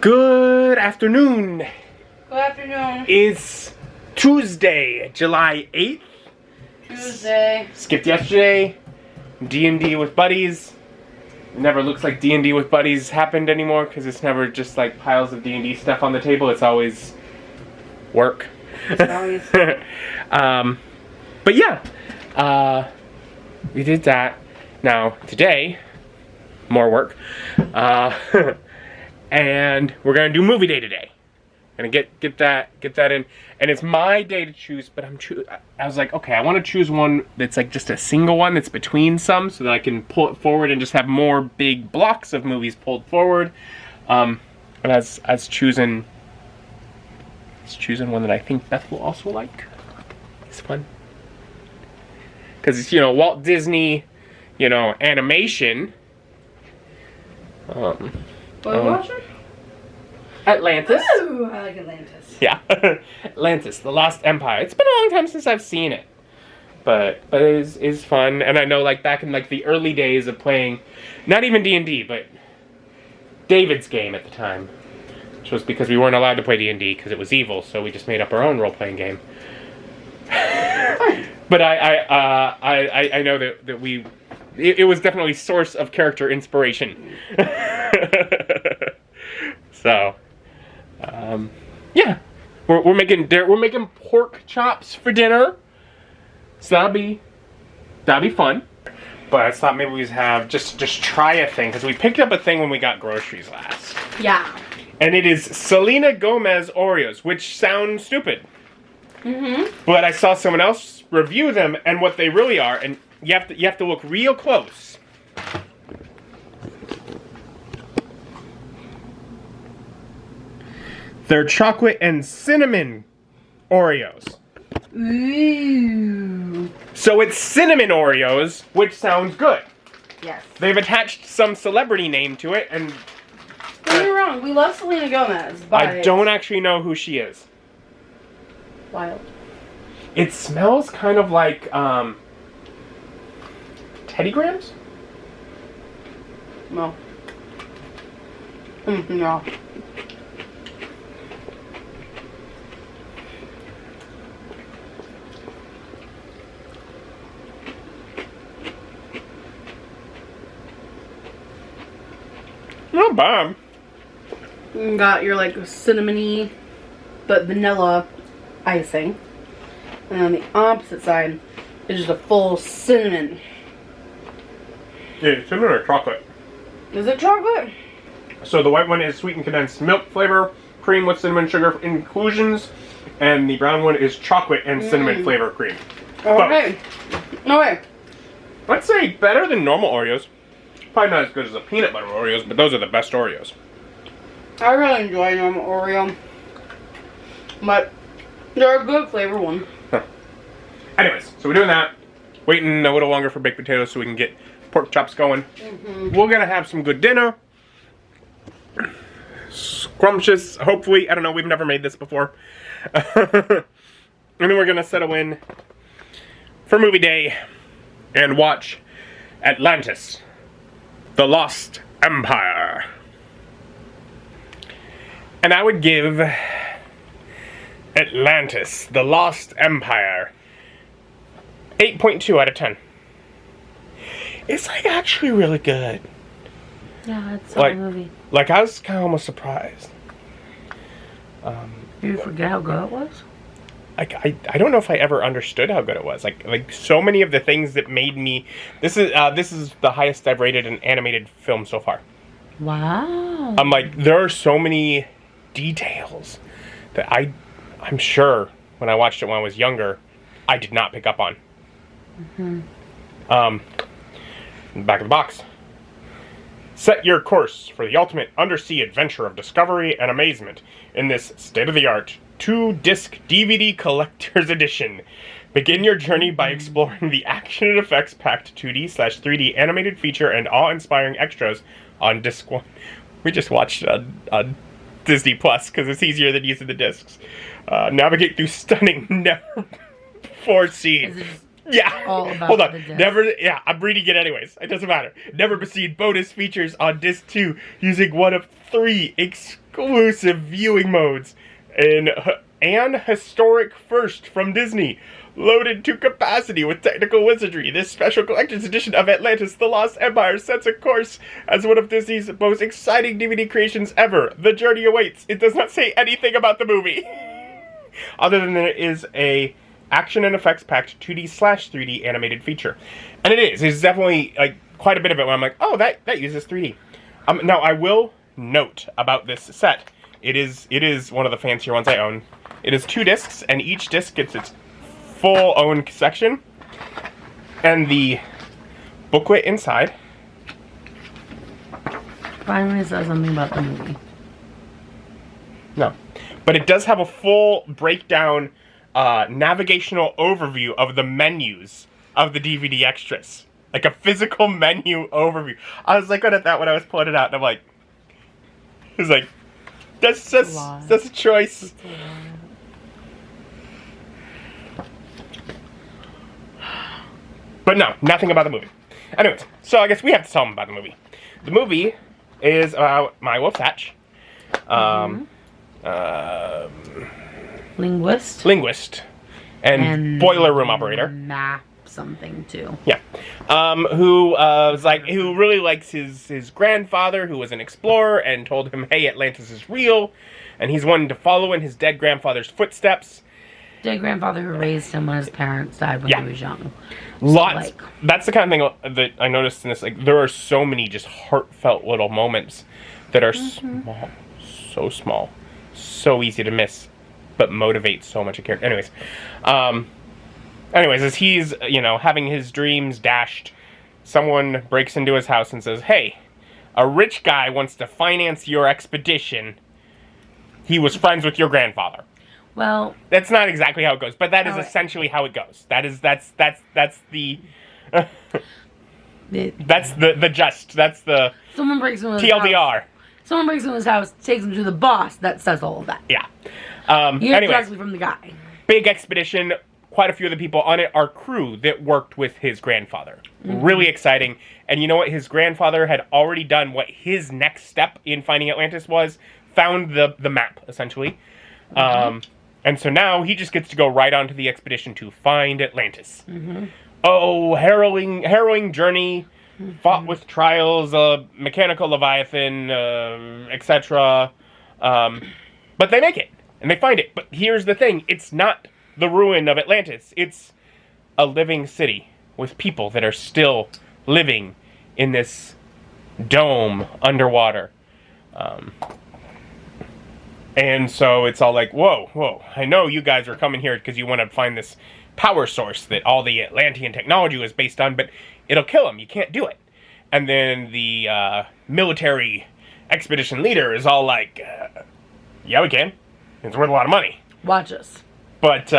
Good afternoon. Good afternoon. It's Tuesday, July 8th. Tuesday. Skipped yesterday. D&D with buddies. It never looks like D&D with buddies happened anymore because it's never just like piles of D&D stuff on the table. It's always work. It's always. But yeah, we did that. Now today, more work. And we're gonna do movie day today. Gonna get that in, and it's my day to choose. But I was like, okay, I want to choose one that's like just a single one that's between some, so that I can pull it forward and just have more big blocks of movies pulled forward. And as choosing one that I think Beth will also like. It's fun because it's Walt Disney, animation. What are we watching? Atlantis. Ooh, I like Atlantis. Yeah. Atlantis, The Lost Empire. It's been a long time since I've seen it. But it is fun. And I know like back in like the early days of playing, not even D&D, but David's game at the time. Which was because we weren't allowed to play D&D because it was evil, so we just made up our own role-playing game. But I know that it was definitely source of character inspiration. So, yeah, we're making pork chops for dinner. So that'll be fun. But I thought maybe we'd have just try a thing because we picked up a thing when we got groceries last. Yeah. And it is Selena Gomez Oreos, which sounds stupid. Mm-hmm. But I saw someone else review them and what they really are, and you have to look real close. They're chocolate and cinnamon Oreos. Ooh. So it's cinnamon Oreos, which sounds good. Yes. They've attached some celebrity name to it, and Don't get me wrong, we love Selena Gomez, but I don't actually know who she is. wild. It smells kind of like Teddy Grahams? No. No. Not bad. You got your like cinnamony, but vanilla icing. And on the opposite side is just a full cinnamon. Yeah, cinnamon or chocolate. Is it chocolate? So the white one is sweetened condensed milk flavor, cream with cinnamon sugar inclusions, and the brown one is chocolate and cinnamon flavor cream. Okay. Okay. I'd say better than normal Oreos. Probably not as good as the peanut butter Oreos, but those are the best Oreos. I really enjoy normal Oreo. But they're a good flavor one. Huh. Anyways, so we're doing that. Waiting a little longer for baked potatoes so we can get pork chops going. We're gonna have some good dinner. Scrumptious, hopefully. I don't know, we've never made this before. And then we're gonna settle in for movie day and watch Atlantis The Lost Empire. And I would give Atlantis The Lost Empire 8.2 out of 10. It's like actually really good. Yeah, it's a Like- movie. Like I was kind of almost surprised. You forget how good it was? Like I don't know if I ever understood how good it was. Like so many of the things that made me this is the highest I've rated an animated film so far. Wow. I'm like, there are so many details that I'm sure when I watched it when I was younger, I did not pick up on. Back of the box. Set your course for the ultimate undersea adventure of discovery and amazement in this state-of-the-art 2-disc DVD collector's edition. Begin your journey by exploring the action and effects-packed 2D/3D animated feature and awe-inspiring extras on disc 1. We just watched on Disney Plus because it's easier than using the discs. Navigate through stunning, never-before-seen Yeah. all about Hold on. the disc. Never. Yeah, I'm reading it anyways. It doesn't matter. Never received bonus features on disc 2 using one of 3 exclusive viewing modes. An historic first from Disney. Loaded to capacity with technical wizardry, this special collector's edition of Atlantis The Lost Empire sets a course as one of Disney's most exciting DVD creations ever. The journey awaits. It does not say anything about the movie. Other than there is a action and effects packed 2D/3D animated feature. And it is. It's definitely like quite a bit of it where I'm like, oh, that uses 3D. Now, I will note about this set. It is one of the fancier ones I own. It is 2 discs, and each disc gets its full own section, and the booklet inside Finally says something about the movie. no, but it does have a full breakdown navigational overview of the menus of the DVD extras, like a physical menu overview. I was looking at that when I was pulling it out, and I'm like, it's like that's a choice. But no, nothing about the movie. Anyways, so I guess we have to tell them about the movie. The movie is about Milo Thatch, linguist, and boiler room operator. Map something too. Yeah, who really likes his grandfather, who was an explorer, and told him, "Hey, Atlantis is real," and he's wanting to follow in his dead grandfather's footsteps. Dead grandfather who raised him when his parents died when he was young. Lots. That's the kind of thing that I noticed in this. Like, there are so many just heartfelt little moments that are small, so small, so easy to miss, but motivate so much a character. Anyways, as he's having his dreams dashed, someone breaks into his house and says, "Hey, a rich guy wants to finance your expedition. He was friends with your grandfather." Well, that's not exactly how it goes, but that is essentially how it goes. That's the that's the gist. That's the someone breaks into his TLDR. House. Someone breaks into his house, takes him to the boss. That says all of that. Yeah. Anyways, directly from the guy. Big expedition. Quite a few of the people on it are crew that worked with his grandfather. Really exciting. And you know what? His grandfather had already done what his next step in finding Atlantis was. Found the map, essentially. And so now he just gets to go right onto the expedition to find Atlantis. Oh, harrowing journey. Fought with trials, mechanical leviathan, etc. But they make it. And they find it. But here's the thing. It's not the ruin of Atlantis. It's a living city with people that are still living in this dome underwater. And so it's all like, whoa, I know you guys are coming here because you want to find this power source that all the Atlantean technology was based on, but it'll kill them. You can't do it. And then the military expedition leader is all like, yeah, we can. It's worth a lot of money. Watch us. But,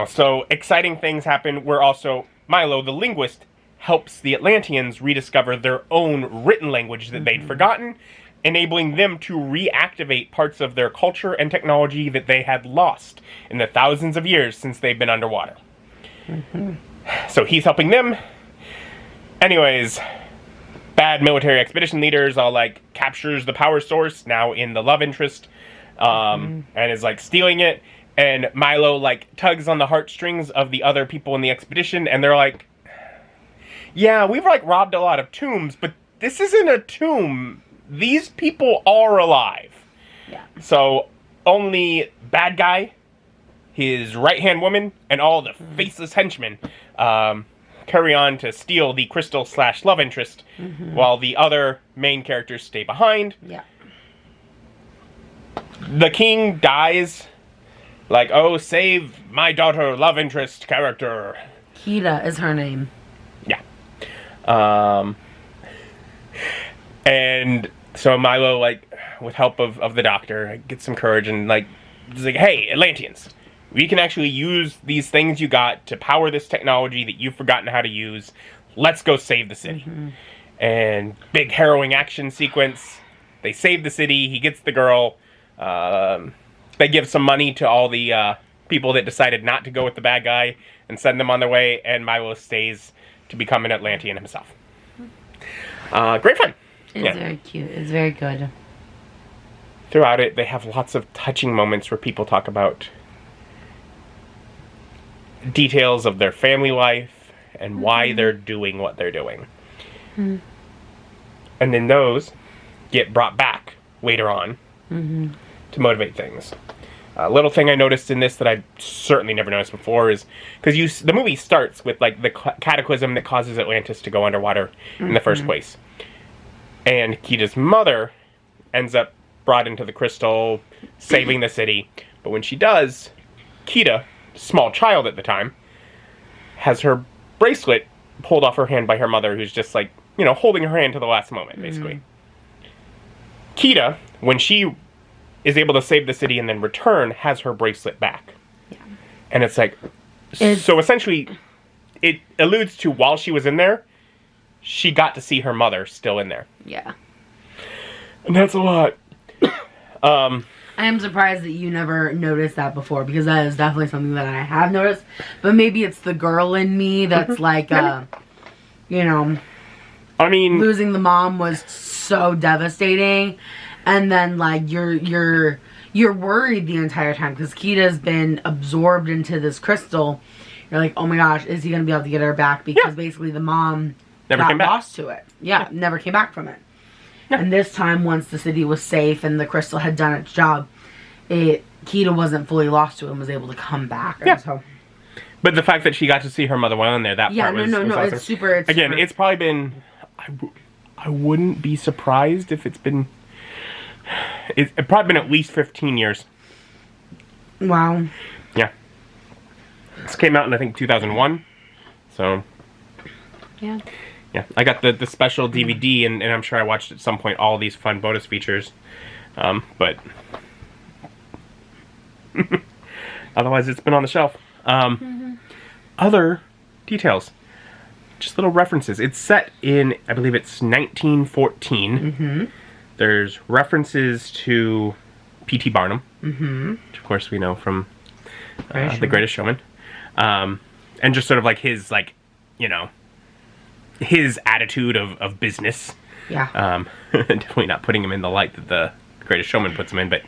so exciting things happen where also Milo, the linguist, helps the Atlanteans rediscover their own written language that they'd forgotten, enabling them to reactivate parts of their culture and technology that they had lost in the thousands of years since they've been underwater. So he's helping them. Anyways, bad military expedition leaders all like captures the power source now in the love interest, and is like stealing it. And Milo like tugs on the heartstrings of the other people in the expedition, and they're like, yeah, we've like robbed a lot of tombs, but this isn't a tomb. These people are alive. Yeah. So only bad guy, his right-hand woman, and all the faceless henchmen carry on to steal the crystal/love interest, while the other main characters stay behind. Yeah. The king dies. Like, oh, save my daughter, love interest character. Kita is her name. Yeah. And so Milo, like, with help of the doctor, gets some courage and, like, he's like, hey, Atlanteans, we can actually use these things you got to power this technology that you've forgotten how to use. Let's go save the city. And big harrowing action sequence. They save the city. He gets the girl. They give some money to all the people that decided not to go with the bad guy and send them on their way, and Milo stays to become an Atlantean himself. Great fun. It's very cute. It's very good. Throughout it, they have lots of touching moments where people talk about details of their family life and why they're doing what they're doing. And then those get brought back later on to motivate things. A little thing I noticed in this that I certainly never noticed before is because the movie starts with like the cataclysm that causes Atlantis to go underwater in the first place, and Kita's mother ends up brought into the crystal, saving the city. But when she does, Kita, small child at the time, has her bracelet pulled off her hand by her mother, who's just like, you know, holding her hand to the last moment, basically. Kita, when she is able to save the city and then return, has her bracelet back. Yeah. And it's like, so essentially, it alludes to while she was in there, she got to see her mother still in there. Yeah. And that's a lot. I am surprised that you never noticed that before, because that is definitely something that I have noticed. But maybe it's the girl in me that's like, you know, I mean, losing the mom was so devastating, and then like you're worried the entire time because Kita's been absorbed into this crystal. You're like, oh my gosh, is he gonna be able to get her back? Because basically the mom never got came back. Lost to it. Yeah, never came back from it. Yeah. And this time, once the city was safe and the crystal had done its job, Kita wasn't fully lost to it and was able to come back. Yeah. So. But the fact that she got to see her mother while in there, that part was no, awesome. it's super. It's probably been. I wouldn't be surprised if it's been. It's probably been at least 15 years. Wow. Yeah. This came out in, I think, 2001. So. Yeah. Yeah, I got the special DVD, and I'm sure I watched at some point all these fun bonus features. But otherwise, it's been on the shelf. Other details. Just little references. It's set in, I believe it's 1914. There's references to P.T. Barnum, which of course we know from The Greatest Showman. And just sort of like his, like, you know, his attitude of business. Yeah. Definitely not putting him in the light that The Greatest Showman puts him in, but...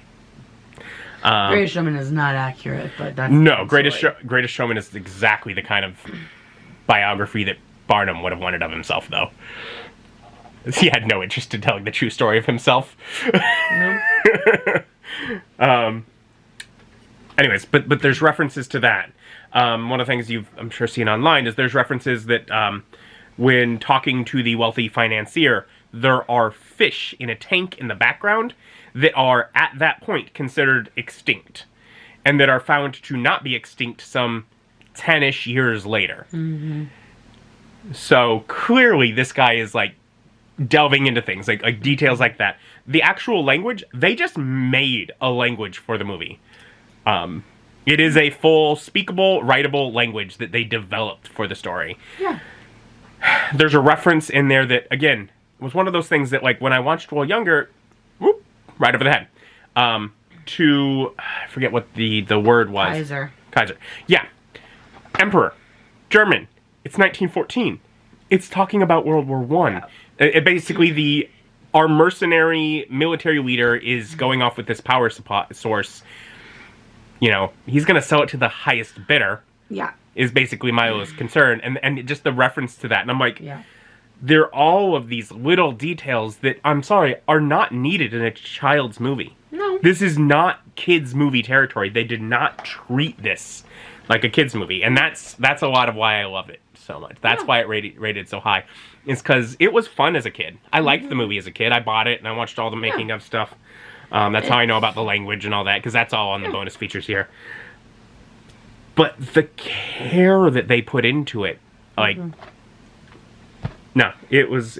Greatest Showman is not accurate, but that's... No, Greatest Showman is exactly the kind of biography that Barnum would have wanted of himself, though. He had no interest in telling the true story of himself. No. Anyways, but there's references to that. One of the things you've, I'm sure, seen online is there's references that when talking to the wealthy financier, there are fish in a tank in the background that are, at that point, considered extinct. And that are found to not be extinct some 10-ish years later. So, clearly, this guy is, like, delving into things, like details like that. The actual language, they just made a language for the movie. It is a full, speakable, writable language that they developed for the story. Yeah. There's a reference in there that, again, was one of those things that, like, when I watched while younger, whoop, right over the head. To, I forget what the word was. Kaiser. Yeah. Emperor. German. It's 1914. It's talking about World War I. Yeah. Basically, our mercenary military leader is going off with this power source. You know, he's going to sell it to the highest bidder. Yeah. Is basically Milo's concern. And just the reference to that. And I'm like, there are all of these little details that, I'm sorry, are not needed in a child's movie. No. This is not kids' movie territory. They did not treat this like a kids' movie. And that's a lot of why I love it so much. That's why it rated so high. It's because it was fun as a kid. I liked the movie as a kid. I bought it and I watched all the making of stuff. That's how I know about the language and all that, because that's all on the bonus features here. But the care that they put into it, like, no, it's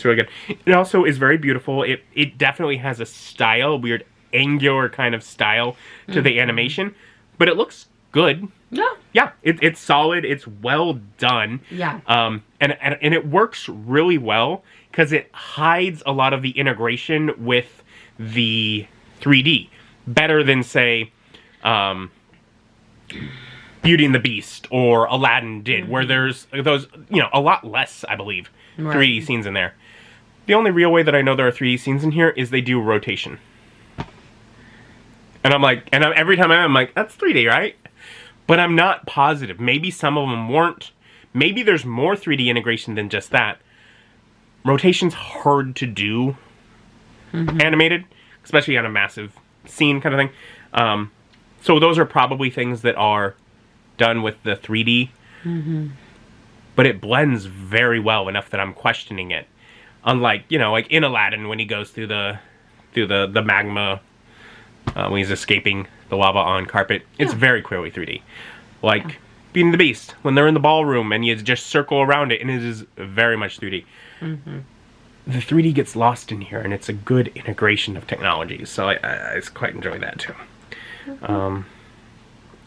really good. It also is very beautiful. It definitely has a style, weird angular kind of style to the animation, but it looks good. Yeah, it's solid. It's well done. Yeah. And it works really well because it hides a lot of the integration with the 3D better than, say, Beauty and the Beast or Aladdin did, where there's those, a lot less, I believe, 3D scenes in there. The only real way that I know there are 3D scenes in here is they do rotation. And I'm like, every time I'm like, that's 3D, right? But I'm not positive. Maybe some of them weren't. Maybe there's more 3D integration than just that. Rotation's hard to do animated, especially on a massive scene kind of thing. So those are probably things that are done with the 3D. But it blends very well enough that I'm questioning it. Unlike, like in Aladdin when he goes through the magma, when he's escaping the lava on carpet, it's very clearly 3D. Like Beauty and the Beast, when they're in the ballroom and you just circle around it, and it is very much 3D. The 3D gets lost in here, and it's a good integration of technology, so I quite enjoy that too. I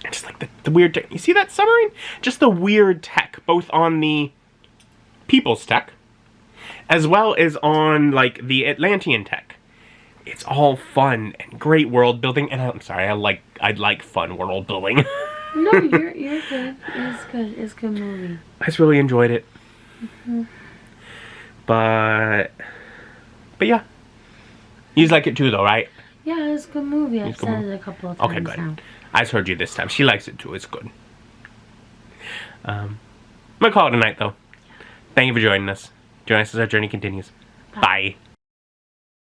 just like the weird tech. You see that submarine? Just the weird tech, both on the people's tech, as well as on like the Atlantean tech. It's all fun and great world building, and I'm sorry, I like fun world building. No, you're good. It's good. It's a good movie. I just really enjoyed it. But yeah, you like it too, though, right? Yeah, it's a good movie. I've said it a couple of times. Okay, good. Now. I just heard you this time. She likes it too. It's good. I'm gonna call it a night, though. Thank you for joining us. Join us as our journey continues. Bye.